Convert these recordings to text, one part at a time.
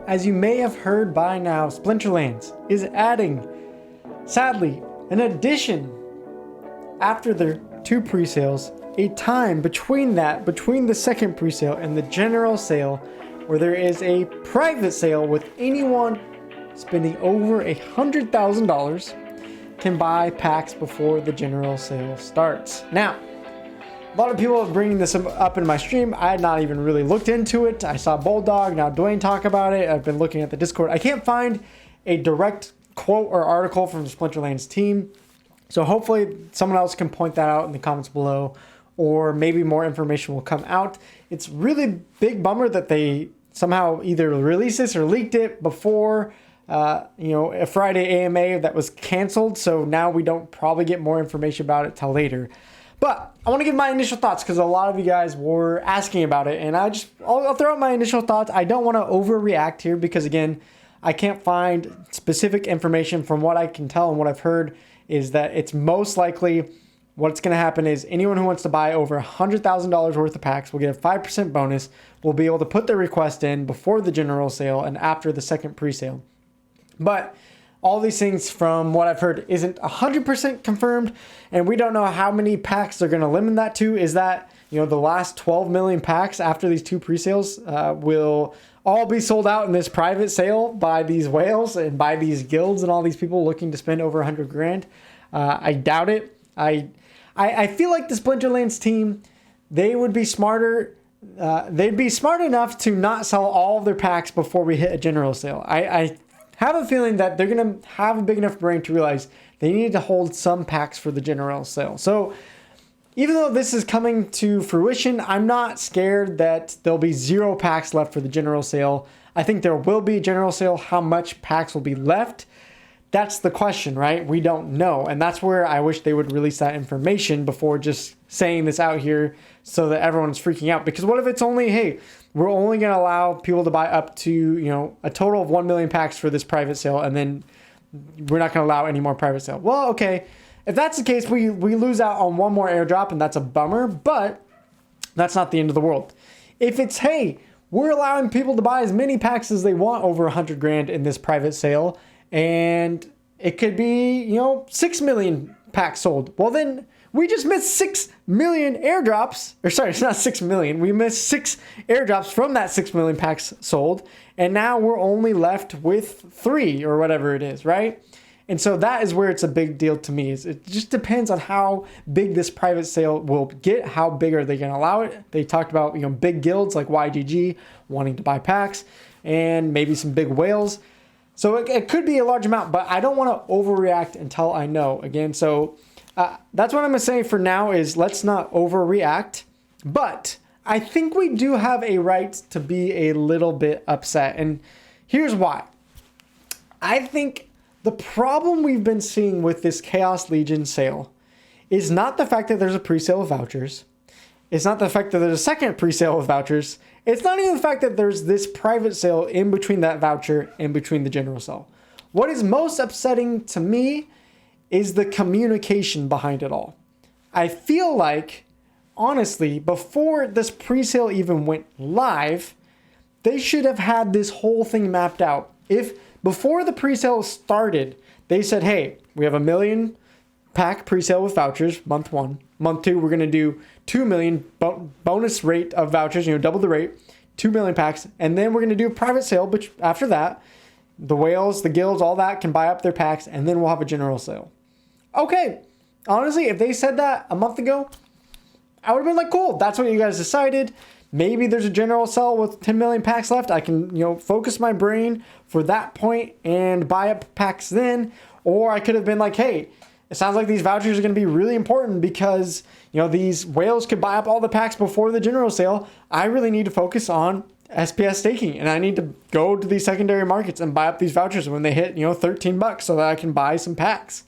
as you may have heard by now, Splinterlands is adding, sadly, an addition after their 2 pre-sales, a time between the second pre-sale and the general sale, where there is a private sale with anyone spending over $100,000 can buy packs before the general sale starts. Now, a lot of people are bringing this up in my stream. I had not even really looked into it. I saw Bulldog, now Dwayne talk about it. I've been looking at the Discord. I can't find a direct quote or article from the Splinterlands team. So hopefully someone else can point that out in the comments below, or maybe more information will come out. It's really big bummer that they somehow either released this or leaked it before a Friday AMA that was canceled. So now we don't probably get more information about it till later. But I want to give my initial thoughts because a lot of you guys were asking about it, and I'll throw out my initial thoughts. I don't want to overreact here because, again, I can't find specific information. From what I can tell and what I've heard is that it's most likely what's going to happen is anyone who wants to buy over $100,000 worth of packs will get a 5% bonus. Will be able to put their request in before the general sale and after the second pre-sale. But all these things, from what I've heard, isn't 100% confirmed, and we don't know how many packs they're going to limit that to. Is that, the last 12 million packs after these 2 pre-sales will all be sold out in this private sale by these whales and by these guilds and all these people looking to spend over 100 grand? I doubt it. I feel like the Splinterlands team, they would be smarter. They'd be smart enough to not sell all of their packs before we hit a general sale. I have a feeling that they're going to have a big enough brain to realize they need to hold some packs for the general sale. So even though this is coming to fruition, I'm not scared that there'll be 0 packs left for the general sale. I think there will be a general sale. How much packs will be left? That's the question, right? We don't know. And that's where I wish they would release that information before just saying this out here so that everyone's freaking out. Because what if it's only, hey, we're only going to allow people to buy up to, a total of 1 million packs for this private sale, and then we're not going to allow any more private sale. Well, okay. If that's the case, we lose out on one more airdrop, and that's a bummer, but that's not the end of the world. If it's, hey, we're allowing people to buy as many packs as they want over 100 grand in this private sale, and it could be, 6 million packs sold. Well, then we just missed 6 million airdrops. Or sorry, it's not 6 million. We missed 6 airdrops from that 6 million packs sold. And now we're only left with 3 or whatever it is, right? And so that is where it's a big deal to me. Is it just depends on how big this private sale will get. How big are they going to allow it? They talked about, big guilds like YGG wanting to buy packs, and maybe some big whales. So it could be a large amount, but I don't want to overreact until I know. Again, so that's what I'm going to say for now is let's not overreact. But I think we do have a right to be a little bit upset. And here's why. I think the problem we've been seeing with this Chaos Legion sale is not the fact that there's a pre-sale of vouchers. It's not the fact that there's a second pre-sale of vouchers. It's not even the fact that there's this private sale in between that voucher and between the general sale. What is most upsetting to me is the communication behind it all. I feel like, honestly, before this pre-sale even went live, they should have had this whole thing mapped out. If before the pre-sale started, they said, hey, we have 1 million pack pre-sale with vouchers, month 1. Month 2, we're going to do 2 million bonus rate of vouchers, double the rate, 2 million packs. And then we're going to do a private sale, but after that, the whales, the guilds, all that can buy up their packs, and then we'll have a general sale. Okay, honestly, if they said that a month ago, I would have been like, cool, that's what you guys decided. Maybe there's a general sale with 10 million packs left. I can, focus my brain for that point and buy up packs then. Or I could have been like, hey, it sounds like these vouchers are going to be really important because, these whales could buy up all the packs before the general sale. I really need to focus on SPS staking, and I need to go to these secondary markets and buy up these vouchers when they hit, $13 so that I can buy some packs.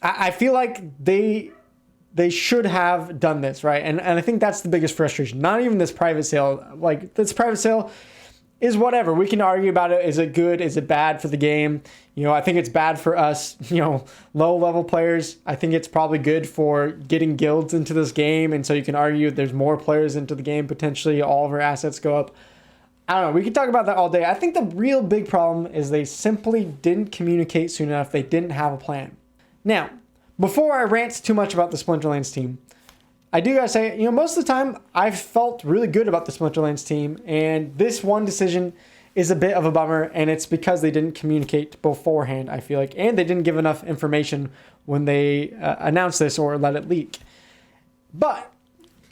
I feel like they should have done this, right? And I think that's the biggest frustration. Not even this private sale. Like, this private sale is whatever. We can argue about it. Is it good? Is it bad for the game? I think it's bad for us, low-level players. I think it's probably good for getting guilds into this game. And so you can argue there's more players into the game. Potentially all of our assets go up. I don't know. We could talk about that all day. I think the real big problem is they simply didn't communicate soon enough. They didn't have a plan. Now, before I rant too much about the Splinterlands team, I do gotta say, most of the time I've felt really good about the Splinterlands team, and this one decision is a bit of a bummer, and it's because they didn't communicate beforehand, I feel like, and they didn't give enough information when they announced this or let it leak. But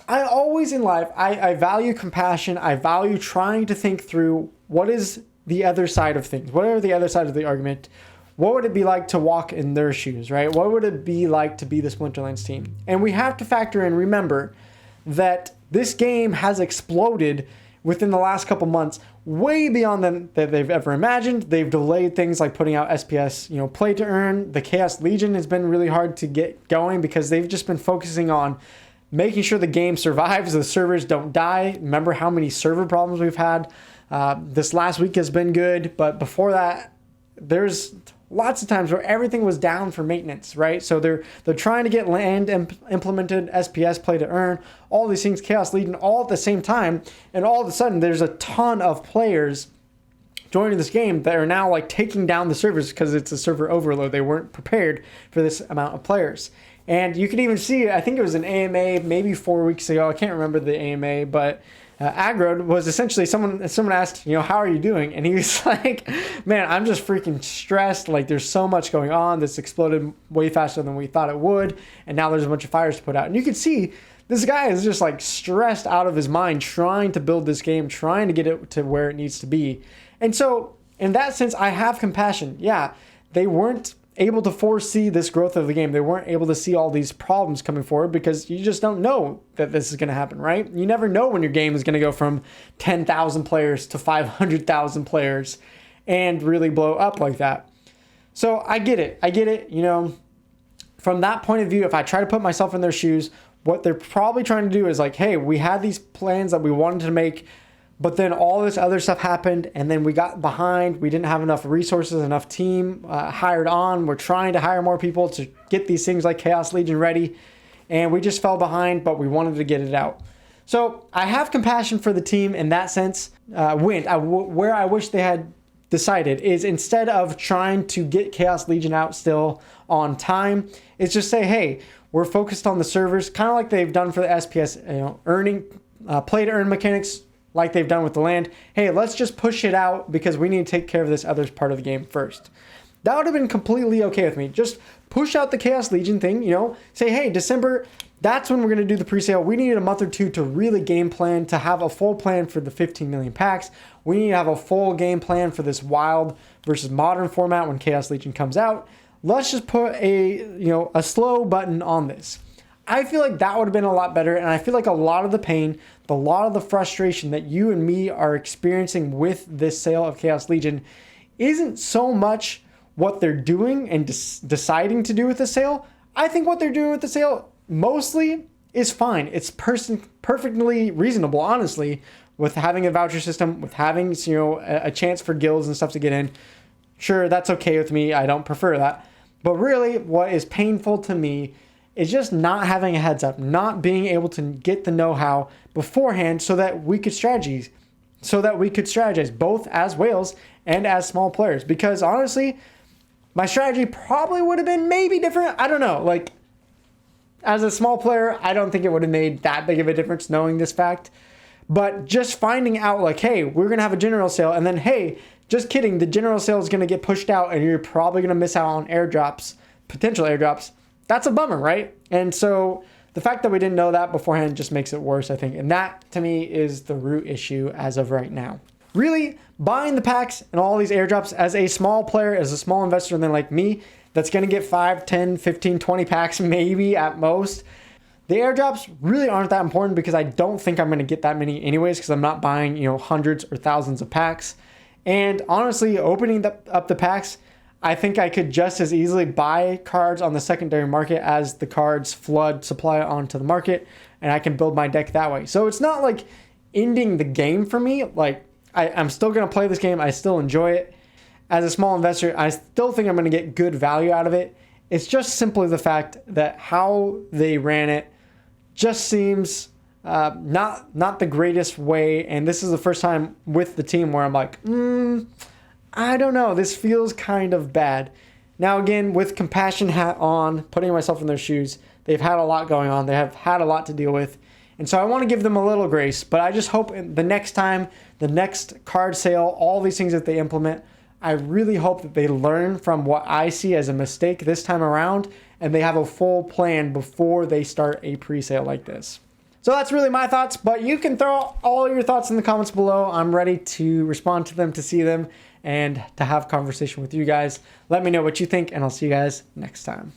I always in life, I value compassion. I value trying to think through what is the other side of things. What are the other side of the argument? What would it be like to walk in their shoes, right? What would it be like to be the Splinterlands team? And we have to factor in, remember, that this game has exploded within the last couple months, way beyond than that they've ever imagined. They've delayed things like putting out SPS, play to earn. The Chaos Legion has been really hard to get going because they've just been focusing on making sure the game survives, the servers don't die. Remember how many server problems we've had? This last week has been good, but before that, there's lots of times where everything was down for maintenance, right? So they're trying to get land implemented, SPS, play to earn, all these things, Chaos Legion, all at the same time, and all of a sudden there's a ton of players joining this game that are now like taking down the servers because it's a server overload. They weren't prepared for this amount of players. And you can even see, I think it was an AMA maybe 4 weeks ago. I can't remember the AMA, but Agro was essentially someone asked, how are you doing? And he was like, man, I'm just freaking stressed. Like there's so much going on. This exploded way faster than we thought it would. And now there's a bunch of fires to put out. And you can see this guy is just like stressed out of his mind trying to build this game, trying to get it to where it needs to be. And so in that sense, I have compassion. Yeah, they weren't able to foresee this growth of the game. They weren't able to see all these problems coming forward because you just don't know that this is going to happen, right? You never know when your game is going to go from 10,000 players to 500,000 players and really blow up like that. So I get it. From that point of view, if I try to put myself in their shoes, what they're probably trying to do is like, hey, we had these plans that we wanted to make, but then all this other stuff happened, and then we got behind. We didn't have enough resources, enough team hired on. We're trying to hire more people to get these things like Chaos Legion ready, and we just fell behind, but we wanted to get it out. So I have compassion for the team in that sense. Where I wish they had decided is instead of trying to get Chaos Legion out still on time, it's just say, hey, we're focused on the servers, kind of like they've done for the SPS, earning play to earn mechanics, like they've done with the land. Hey, let's just push it out because we need to take care of this other part of the game first. That would have been completely okay with me. Just push out the Chaos Legion thing, say, hey, December, that's when we're going to do the presale. We needed a month or two to really game plan, to have a full plan for the 15 million packs. We need to have a full game plan for this wild versus modern format when Chaos Legion comes out. Let's just put a slow button on this. I feel like that would have been a lot better, and I feel like a lot of the pain, a lot of the frustration that you and me are experiencing with this sale of Chaos Legion isn't so much what they're doing and deciding to do with the sale. I think what they're doing with the sale mostly is fine. It's perfectly reasonable, honestly, with having a voucher system, with having a chance for guilds and stuff to get in. Sure, that's okay with me. I don't prefer that. But really, what is painful to me is just not having a heads up, not being able to get the know-how beforehand so that we could strategize both as whales and as small players. Because honestly, my strategy probably would have been maybe different. I don't know. Like, as a small player, I don't think it would have made that big of a difference knowing this fact. But just finding out like, hey, we're going to have a general sale, and then, hey, just kidding, the general sale is going to get pushed out and you're probably going to miss out on airdrops, potential airdrops. That's a bummer, right? And so the fact that we didn't know that beforehand just makes it worse, I think. And that, to me, is the root issue as of right now. Really, buying the packs and all these airdrops as a small player, as a small investor, then like me, that's going to get 5, 10, 15, 20 packs maybe at most. The airdrops really aren't that important because I don't think I'm going to get that many anyways because I'm not buying, hundreds or thousands of packs. And honestly, opening up the packs, I think I could just as easily buy cards on the secondary market as the cards flood supply onto the market, and I can build my deck that way. So it's not like ending the game for me. Like, I'm still going to play this game. I still enjoy it. As a small investor, I still think I'm going to get good value out of it. It's just simply the fact that how they ran it just seems not the greatest way. And this is the first time with the team where I'm like, I don't know. This feels kind of bad. Now, again, with compassion hat on, putting myself in their shoes, they've had a lot going on. They have had a lot to deal with. And so I want to give them a little grace, but I just hope the next time, the next card sale, all these things that they implement, I really hope that they learn from what I see as a mistake this time around, and they have a full plan before they start a pre-sale like this. So that's really my thoughts, but you can throw all your thoughts in the comments below. I'm ready to respond to them, to see them, and to have conversation with you guys. Let me know what you think, and I'll see you guys next time.